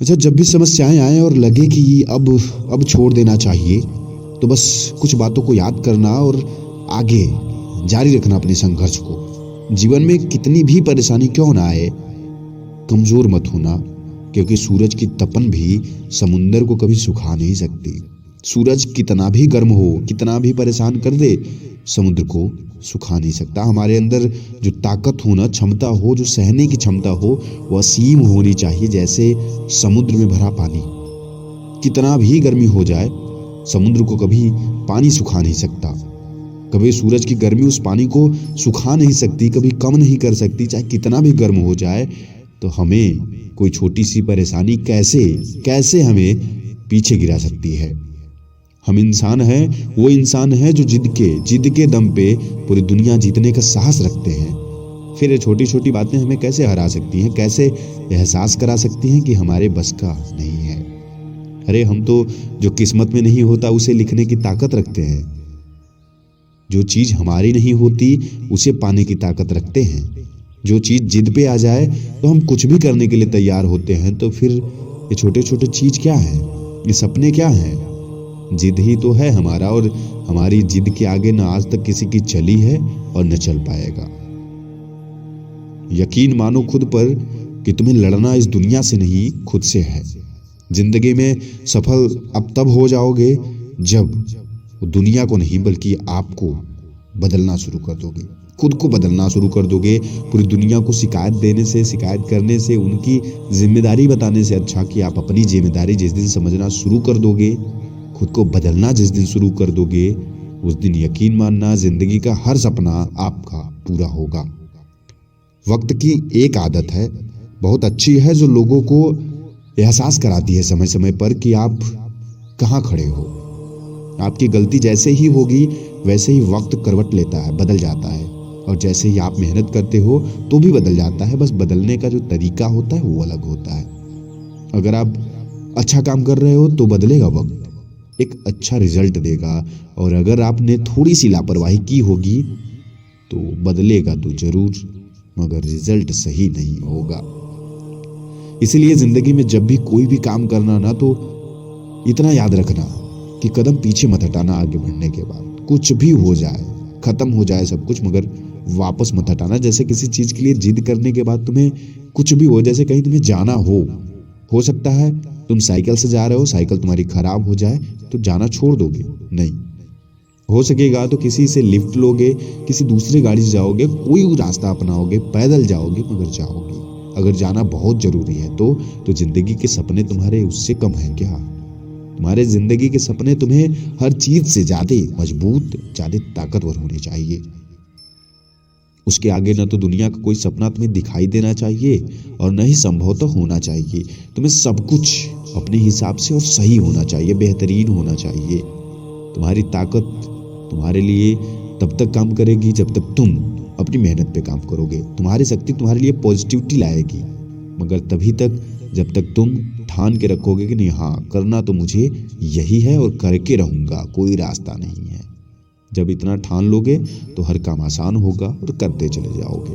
अच्छा, जब भी समस्याएं आए और लगे कि अब छोड़ देना चाहिए, तो बस कुछ बातों को याद करना और आगे जारी रखना अपने संघर्ष को। जीवन में कितनी भी परेशानी क्यों ना आए, कमजोर मत होना, क्योंकि सूरज की तपन भी समुंदर को कभी सुखा नहीं सकती। सूरज कितना भी गर्म हो, कितना भी परेशान कर दे, समुद्र को सुखा नहीं सकता। हमारे अंदर जो ताकत हो ना, क्षमता हो, जो सहने की क्षमता हो, वह असीम होनी चाहिए, जैसे समुद्र में भरा पानी। कितना भी गर्मी हो जाए, समुद्र को कभी पानी सुखा नहीं सकता। कभी सूरज की गर्मी उस पानी को सुखा नहीं सकती, कभी कम नहीं कर सकती। चाहे कितना भी गर्म हो जाए, तो हमें कोई छोटी सी परेशानी कैसे कैसे हमें पीछे गिरा सकती है। हम इंसान हैं, वो इंसान है जो जिद के दम पे पूरी दुनिया जीतने का साहस रखते हैं। फिर ये छोटी छोटी बातें हमें कैसे हरा सकती हैं, कैसे एहसास करा सकती हैं कि हमारे बस का नहीं है। अरे हम तो जो किस्मत में नहीं होता उसे लिखने की ताकत रखते हैं। जो चीज हमारी नहीं होती उसे पाने की ताकत रखते हैं। जो चीज जिद पे आ जाए तो हम कुछ भी करने के लिए तैयार होते हैं। तो फिर ये छोटे छोटे चीज क्या है, ये सपने क्या हैं? जिद ही तो है हमारा, और हमारी जिद के आगे न आज तक किसी की चली है और न चल पाएगा। यकीन मानो खुद पर कि तुम्हें लड़ना इस दुनिया से नहीं, खुद से है। जिंदगी में सफल अब तब हो जाओगे जब दुनिया को नहीं बल्कि आपको बदलना शुरू कर दोगे, खुद को बदलना शुरू कर दोगे। पूरी दुनिया को शिकायत देने से, शिकायत करने से, उनकी जिम्मेदारी बताने से अच्छा कि आप अपनी जिम्मेदारी जिस दिन समझना शुरू कर दोगे, खुद को बदलना जिस दिन शुरू कर दोगे, उस दिन यकीन मानना जिंदगी का हर सपना आपका पूरा होगा। वक्त की एक आदत है, बहुत अच्छी है, जो लोगों को एहसास कराती है समय समय पर कि आप कहाँ खड़े हो। आपकी गलती जैसे ही होगी वैसे ही वक्त करवट लेता है, बदल जाता है, और जैसे ही आप मेहनत करते हो तो भी बदल जाता है। बस बदलने का जो तरीका होता है वो अलग होता है। अगर आप अच्छा काम कर रहे हो तो बदलेगा वक्त, एक अच्छा रिजल्ट देगा, और अगर आपने थोड़ी सी लापरवाही की होगी तो बदलेगा तो जरूर, मगर रिजल्ट सही नहीं होगा। इसलिए जिंदगी में जब भी कोई भी काम करना ना, तो इतना याद रखना कि कदम पीछे मत हटाना। आगे बढ़ने के बाद कुछ भी हो जाए, खत्म हो जाए सब कुछ, मगर वापस मत हटाना। जैसे किसी चीज के लिए जिद करने के बाद तुम्हें कुछ भी हो, जैसे कहीं तुम्हें जाना हो सकता है तुम साइकिल से जा रहे हो, साइकिल तुम्हारी खराब हो जाए तो जाना छोड़ दोगे? नहीं। हो सकेगा तो किसी से लिफ्ट लोगे, किसी दूसरी गाड़ी से जाओगे, कोई रास्ता अपनाओगे, पैदल जाओगे, मगर जाओगे। अगर जाना बहुत जरूरी है तो जिंदगी के सपने तुम्हारे उससे कम है क्या? तुम्हारे जिंदगी के सपने तुम्हें हर चीज से ज्यादा मजबूत, ज्यादा ताकतवर होने चाहिए। उसके आगे न तो दुनिया का कोई सपना तुम्हें दिखाई देना चाहिए और न ही संभवतः होना चाहिए। तुम्हें सब कुछ अपने हिसाब से और सही होना चाहिए, बेहतरीन होना चाहिए। तुम्हारी ताकत तुम्हारे लिए तब तक काम करेगी जब तक तुम अपनी मेहनत पे काम करोगे। तुम्हारी शक्ति तुम्हारे लिए पॉजिटिविटी लाएगी, मगर तभी तक जब तक तुम ठान के रखोगे कि नहीं, हाँ करना तो मुझे यही है और करके रहूंगा, कोई रास्ता नहीं है। जब इतना ठान लोगे तो हर काम आसान होगा और करते चले जाओगे।